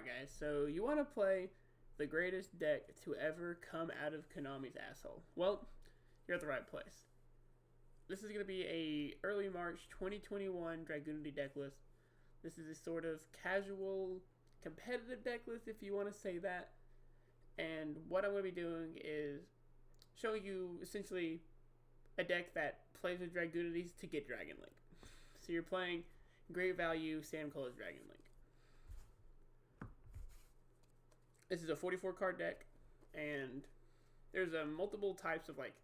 Alright guys, so you want to play the greatest deck to ever come out of Konami's asshole. Well, you're at the right place. This is going to be a early March 2021 Dragunity deck list. This is a sort of casual, competitive deck list if you want to say that. And what I'm going to be doing is showing you essentially a deck that plays with Dragunities to get Dragon Link. So you're playing great value Sam Cole's Dragon Link. This is a 44 card deck, and there's multiple types of like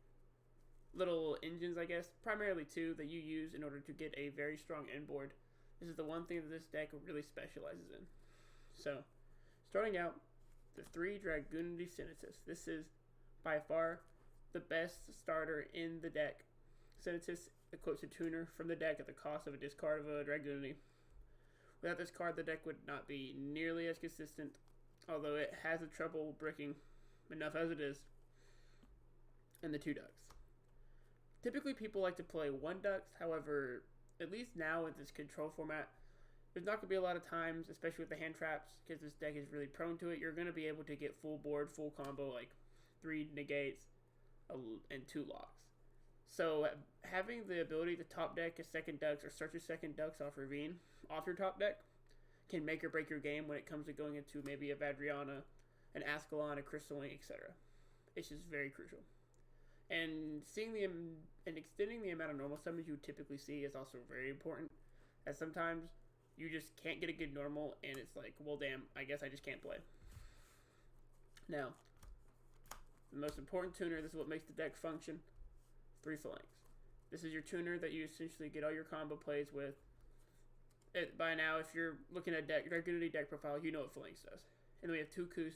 little engines, I guess, primarily two that you use in order to get a very strong end board. This is the one thing that this deck really specializes in. So, starting out, the 3 Dragunity Synthesis. This is by far the best starter in the deck. Synthesis equips a tuner from the deck at the cost of a discard of a Dragunity. Without this card, the deck would not be nearly as consistent, although it has a trouble bricking enough as it is. And the 2 ducks. Typically people like to play 1 ducks, however, at least now with this control format, there's not going to be a lot of times, especially with the hand traps, because this deck is really prone to it. You're going to be able to get full board, full combo, like 3 negates and 2 locks. So having the ability to top deck a second ducks or search a second ducks off Ravine off your top deck can make or break your game when it comes to going into maybe a Vadriana, an Ascalon, a Crystalline, etc. It's just very crucial. And seeing and extending the amount of normal summons you typically see is also very important, as sometimes you just can't get a good normal and it's like, well damn, I guess I just can't play. Now, the most important tuner, this is what makes the deck function, 3 Phalanx. This is your tuner that you essentially get all your combo plays with. By now, if you're looking at Dragunity deck profile, you know what Phalanx does. And then we have 2 Kus.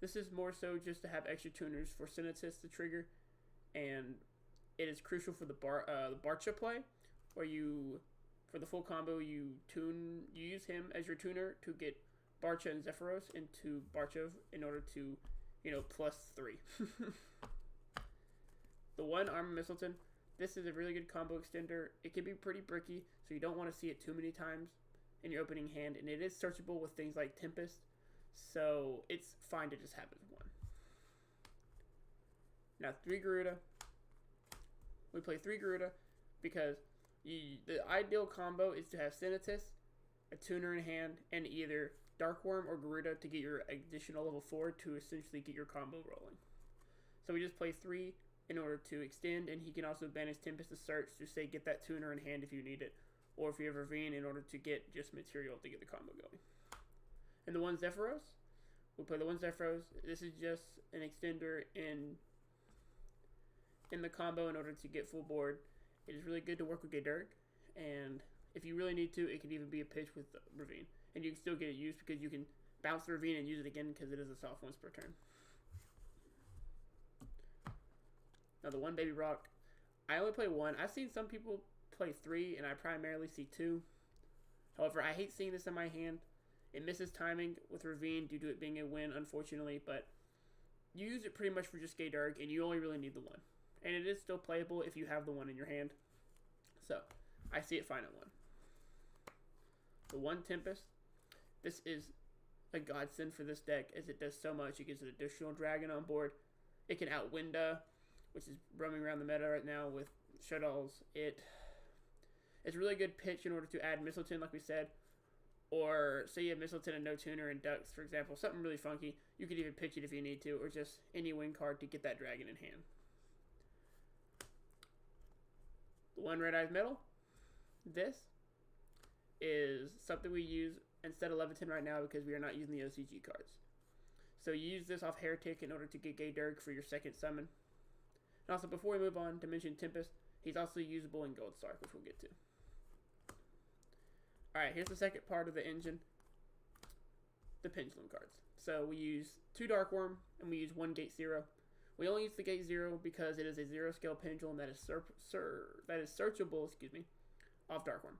This is more so just to have extra tuners for Synthesis to trigger, and it is crucial for the Barcha play, where you, for the full combo, you use him as your tuner to get Barcha and Zephyros into Barcha in order to, +3. The 1 Armor Mistleton. This is a really good combo extender. It can be pretty bricky, so you don't want to see it too many times in your opening hand, and it is searchable with things like Tempest, so it's fine to just have it as 1. Now 3 Garuda. We play 3 Garuda because the ideal combo is to have Synthesis, a tuner in hand, and either Darkworm or Garuda to get your additional level 4 to essentially get your combo rolling. So we just play 3 in order to extend, and he can also banish Tempest to search to say get that tuner in hand if you need it, or if you have Ravine in order to get just material to get the combo going. And the 1 Zephyros, we'll play the 1 Zephyros. This is just an extender in the combo in order to get full board. It is really good to work with Gaydirk, and if you really need to, it can even be a pitch with Ravine, and you can still get it used because you can bounce the Ravine and use it again because it is a soft once per turn. Now the 1 Baby Rock, I only play 1. I've seen some people play 3, and I primarily see 2. However, I hate seeing this in my hand. It misses timing with Ravine due to it being a win, unfortunately, but you use it pretty much for just Gaydirk, and you only really need the 1. And it is still playable if you have the 1 in your hand. So, I see it fine at 1. The 1 Tempest, this is a godsend for this deck as it does so much. It gives an additional dragon on board. It can outwinda, which is roaming around the meta right now with Shaddolls. It's a really good pitch in order to add Mistleton, like we said. Or say you have Mistleton and no tuner and ducks, for example. Something really funky. You could even pitch it if you need to, or just any win card to get that dragon in hand. The 1 Red Eyes Metal. This is something we use instead of Leviton right now because we are not using the OCG cards. So you use this off Heretic in order to get Gaydirk for your second summon. And also, before we move on to mention Tempest, he's also usable in Gold Star, which we'll get to. Alright, here's the second part of the engine. The Pendulum cards. So we use 2 Darkworm, and we use 1 Gate 0. We only use the Gate 0 because it is a 0 scale pendulum that is searchable, off Darkworm.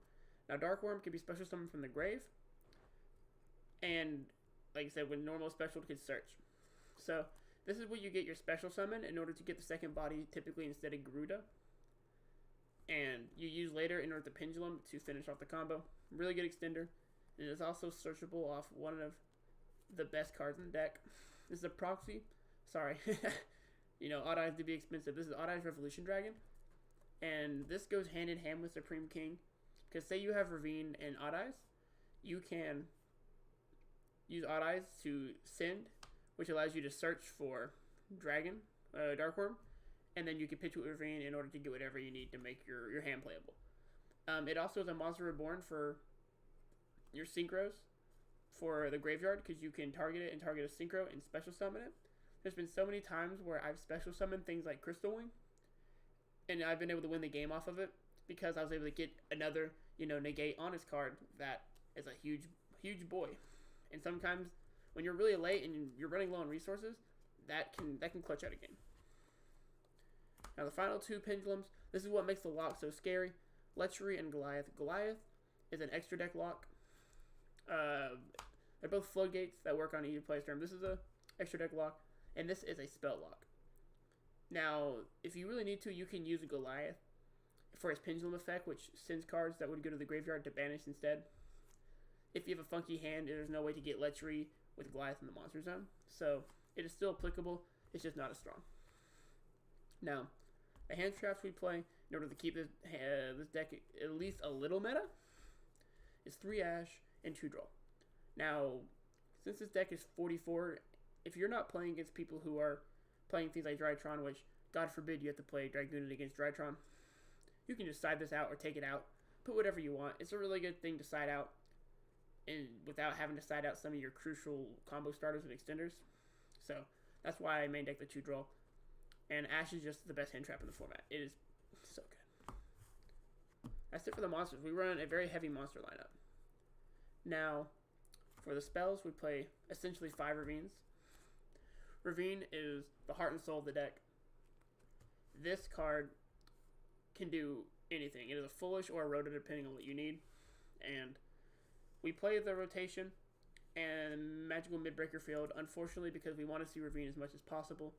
Now Darkworm can be special summoned from the grave, and like I said, with normal special it can search. So this is where you get your special summon in order to get the second body, typically instead of Garuda. And you use later in order to Pendulum to finish off the combo. Really good extender. And it is also searchable off one of the best cards in the deck. This is a proxy. Sorry. You know, Odd Eyes to be expensive. This is Odd Eyes Revolution Dragon. And this goes hand in hand with Supreme King. Because say you have Ravine and Odd Eyes, you can use Odd Eyes to send, which allows you to search for Dragon, Darkworm, and then you can pitch with Ravine in order to get whatever you need to make your hand playable. It also is a Monster Reborn for your synchros for the graveyard, because you can target it and target a synchro and special summon it. There's been so many times where I've special summoned things like Crystal Wing, and I've been able to win the game off of it because I was able to get another, you know, negate on his card that is a huge, huge boy. And sometimes when you're really late and you're running low on resources, that can clutch out a game. Now the final two pendulums, this is what makes the lock so scary. Lechery and Goliath. Goliath is an extra deck lock. They're both floodgates that work on each player's turn. This is a extra deck lock, and this is a spell lock. Now, if you really need to, you can use a Goliath for his pendulum effect, which sends cards that would go to the graveyard to banish instead. If you have a funky hand, there's no way to get Lechery with Goliath in the monster zone, so it is still applicable. It's just not as strong. Now, the hand traps we play in order to keep this deck at least a little meta is 3 Ash and 2 Draw. Now, since this deck is 44, if you're not playing against people who are playing things like Drytron, which, God forbid, you have to play Dragunity against Drytron, you can just side this out or take it out. Put whatever you want. It's a really good thing to side out, and without having to side out some of your crucial combo starters and extenders. So, that's why I main deck the 2 Draw. And Ash is just the best hand trap in the format. It is so good. That's it for the monsters. We run a very heavy monster lineup. Now, for the spells, we play essentially 5 Ravines. Ravine is the heart and soul of the deck. This card can do anything. It is a Foolish or a Rhoda, depending on what you need. And we play the rotation and Magical Midbreaker Field, unfortunately, because we want to see Ravine as much as possible.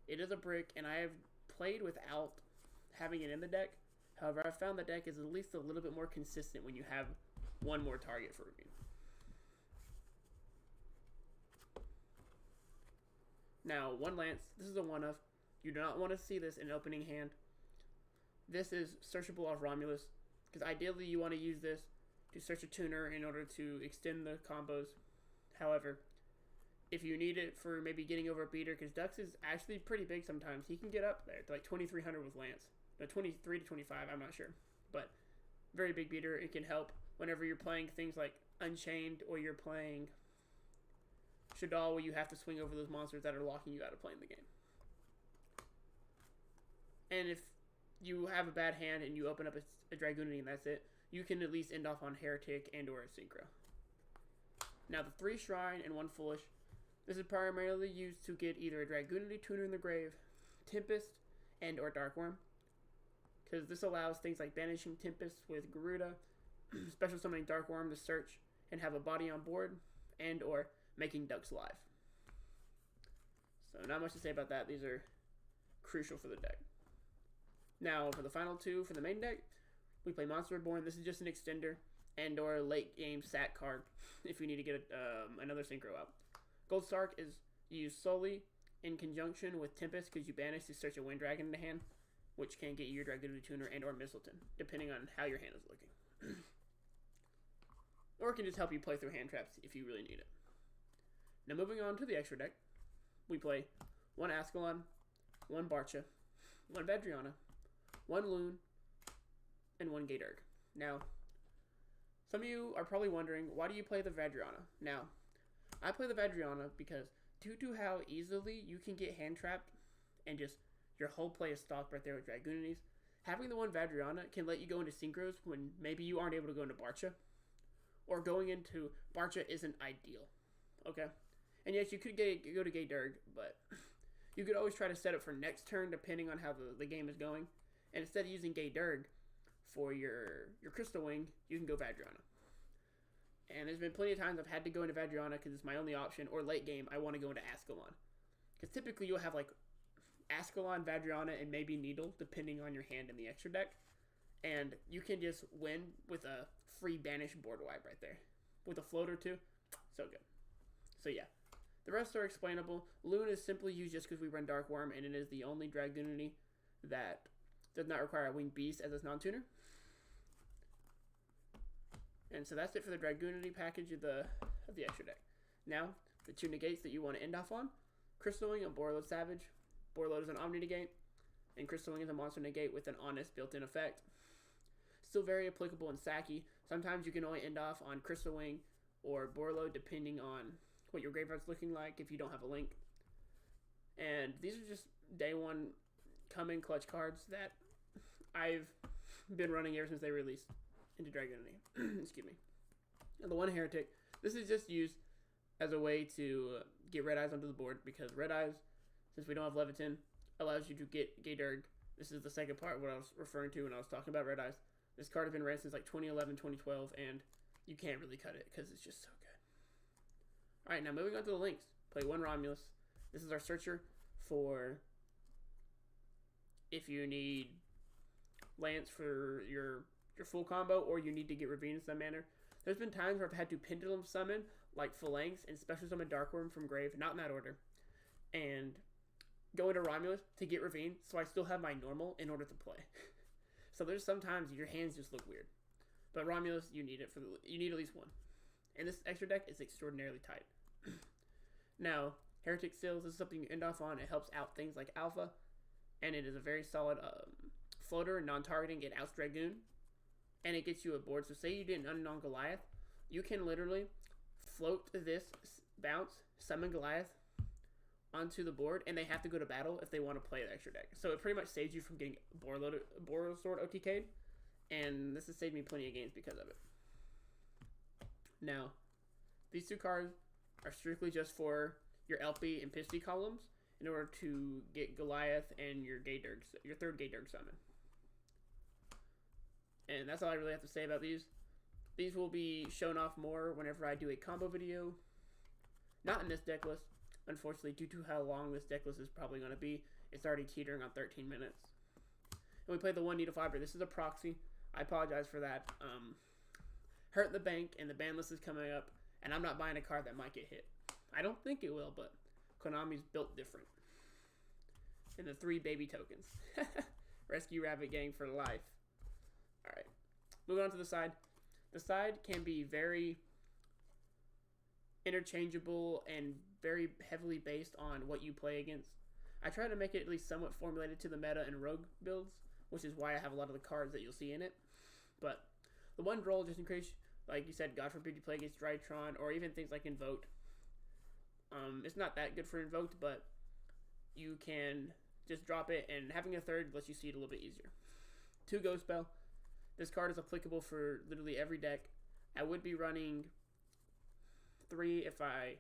It is a brick, and I have played without having it in the deck. However, I found the deck is at least a little bit more consistent when you have one more target for Ravine. Now, 1 Lance. This is a one-of. You do not want to see this in opening hand. This is searchable off Romulus, because ideally you want to use this to search a tuner in order to extend the combos. However, if you need it for maybe getting over a beater, because Dux is actually pretty big sometimes. He can get up there to like 2,300 with Lance. No, 23 to 25, I'm not sure. But very big beater. It can help whenever you're playing things like Unchained, or you're playing Shadal, where you have to swing over those monsters that are locking you out of playing the game. And if you have a bad hand and you open up a Dragunity and that's it, you can at least end off on Heretic and or a Synchro. Now the 3 Shrine and 1 Foolish. This is primarily used to get either a Dragunity tuner in the grave, Tempest, and or Darkworm. Because this allows things like banishing Tempest with Garuda, special summoning Darkworm to search and have a body on board, and or making Dux live. So not much to say about that. These are crucial for the deck. Now for the final 2 for the main deck, we play Monster Reborn. This is just an extender and or late game sack card if you need to get another synchro out. Gold Stark is used solely in conjunction with Tempest, because you banish to search a Wind Dragon in the hand, which can get you your Dragunity tuner and or Mistleton, depending on how your hand is looking. Or it can just help you play through hand traps if you really need it. Now moving on to the extra deck, we play 1 Ascalon, 1 Barcha, 1 Vadriana, 1 Loon, and 1 Gayderg. Now, some of you are probably wondering, why do you play the Vadriana? Now, I play the Vadriana because due to how easily you can get hand trapped and just your whole play is stopped right there with Dragunities, having the 1 Vadriana can let you go into Synchros when maybe you aren't able to go into Barcha, or going into Barcha isn't ideal. Okay? And yes, you could go to Gayderg, but you could always try to set up for next turn depending on how the game is going. And instead of using Gayderg for your Crystal Wing, you can go Vadriana. And there's been plenty of times I've had to go into Vadriana because it's my only option, or late game, I want to go into Ascalon. Because typically you'll have like Ascalon, Vadriana, and maybe Needle, depending on your hand in the extra deck. And you can just win with a free banish board wipe right there. With a float or 2. So good. So yeah, The rest are explainable. Loon is simply used just because we run Dark Worm, and it is the only Dragunity that does not require a Winged Beast as its non-tuner. And so that's it for the Dragunity package of the extra deck. Now, the 2 negates that you want to end off on. Crystal Wing and Borreload Savage. Borreload is an Omni negate, and Crystal Wing is a monster negate with an honest built-in effect. Still very applicable in Saki. Sometimes you can only end off on Crystal Wing or Borreload depending on what your graveyard's looking like if you don't have a link. And these are just day one come-in clutch cards that I've been running ever since they released into Dragunity. Excuse me. And the 1 Heretic, this is just used as a way to get Red Eyes onto the board, because Red Eyes, since we don't have Leviton, allows you to get Gayderg. This is the second part of what I was referring to when I was talking about Red Eyes. This card has been ran since like 2011, 2012, and you can't really cut it because it's just so good. Alright, now moving on to the links. Play 1 Romulus. This is our searcher for if you need Lance for your full combo, or you need to get Ravine in some manner. There's been times where I've had to Pendulum summon like Phalanx and special summon Darkworm from grave, not in that order, and go into Romulus to get Ravine, so I still have my normal in order to play. So there's sometimes your hands just look weird, but Romulus, you need it you need at least 1, and this extra deck is extraordinarily tight. Now, Heretic Seals, this is something you end off on. It helps out things like Alpha, and it is a very solid floater, non-targeting. It outs Dragoon, and it gets you a board. So say you did an Unknown Goliath, you can literally float this, bounce, summon Goliath onto the board, and they have to go to battle if they want to play the extra deck. So it pretty much saves you from getting Borrowsword OTK'd, and this has saved me plenty of games because of it. Now, these 2 cards are strictly just for your LP and Pisty columns in order to get Goliath and your Gayderg, your 3rd Gayderg summon. And that's all I really have to say about these. These will be shown off more whenever I do a combo video. Not in this deck list, unfortunately, due to how long this deck list is probably going to be. It's already teetering on 13 minutes. And we played the 1 Needle Fiber. This is a proxy. I apologize for that. Hurt the bank, and the ban list is coming up, and I'm not buying a card that might get hit. I don't think it will, but Konami's built different. And the 3 baby tokens. Rescue Rabbit Gang for life. Alright, moving on to the side. The side can be very interchangeable and very heavily based on what you play against. I try to make it at least somewhat formulated to the meta and rogue builds, which is why I have a lot of the cards that you'll see in it. But the 1 roll, just in case, like you said, God forbid you play against Drytron, or even things like Invoked. It's not that good for Invoked, but you can just drop it, and having a 3rd lets you see it a little bit easier. 2 Ghost Spell. This card is applicable for literally every deck. I would be running 3 if I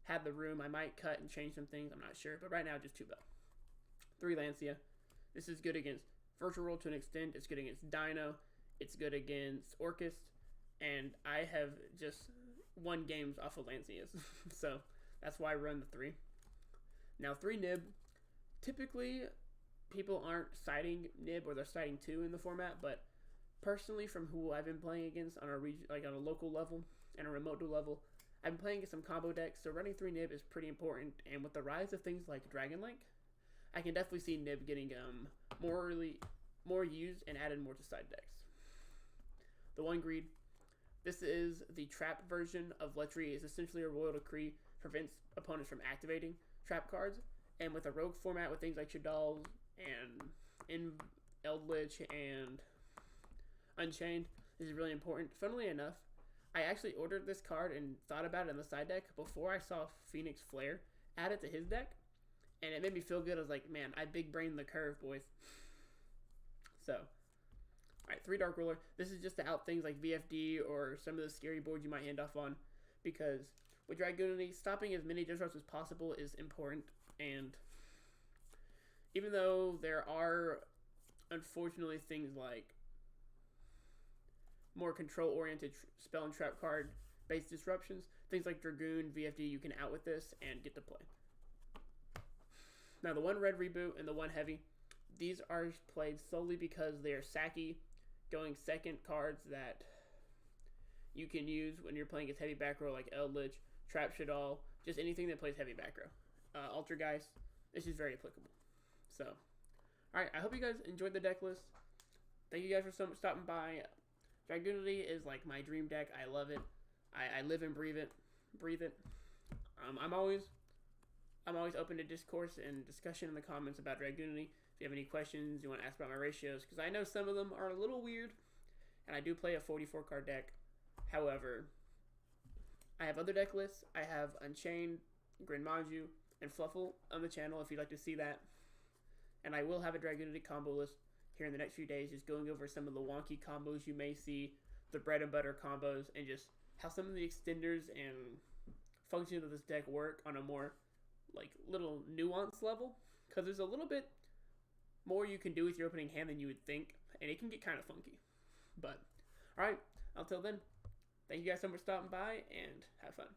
had the room. I might cut and change some things, I'm not sure, but right now just 2 Bell. 3 Lancia. This is good against Virtual Roll to an extent. It's good against Dino. It's good against Orcust, and I have just won games off of Lancias. So that's why I run the 3. Now 3 Nib. Typically, people aren't citing Nib, or they're citing 2 in the format, but personally, from who I've been playing against on a local level and a remote duel level, I've been playing against some combo decks, so running 3 Nib is pretty important. And with the rise of things like Dragon Link, I can definitely see Nib getting more used and added more to side decks. The 1 Greed. This is the trap version of Letri. It's essentially a Royal Decree, prevents opponents from activating trap cards. And with a rogue format with things like Shadal and Eldritch and Unchained, this is really important. Funnily enough, I actually ordered this card and thought about it in the side deck before I saw PhoenixFlareX add it to his deck, and it made me feel good. I was like, man, I big brained the curve, boys. So, alright, 3 Dark Ruler. This is just to out things like VFD or some of the scary boards you might hand off on, because with Dragunity, stopping as many disrupts as possible is important. And even though there are, unfortunately, things like more control-oriented spell and trap card-based disruptions, things like Dragoon, VFD, you can out with this and get to play. Now, the 1 Red Reboot and the 1 Heavy, these are played solely because they are Saki, going second cards that you can use when you're playing against heavy back row like Eldritch, Trap Shadal, just anything that plays heavy back row. Altergeist, this is very applicable. So, alright, I hope you guys enjoyed the deck list. Thank you guys for stopping by. Dragunity is like my dream deck. I love it. I live and breathe it. I'm always open to discourse and discussion in the comments about Dragunity. If you have any questions, you want to ask about my ratios, because I know some of them are a little weird, and I do play a 44 card deck. However, I have other deck lists. I have Unchained, Grinmaju, and Fluffle on the channel if you'd like to see that. And I will have a Dragunity combo list here in the next few days, just going over some of the wonky combos you may see, the bread and butter combos, and just how some of the extenders and functions of this deck work on a more like little nuance level, because there's a little bit more you can do with your opening hand than you would think, and it can get kind of funky. But alright, until then, thank you guys so much for stopping by, and have fun.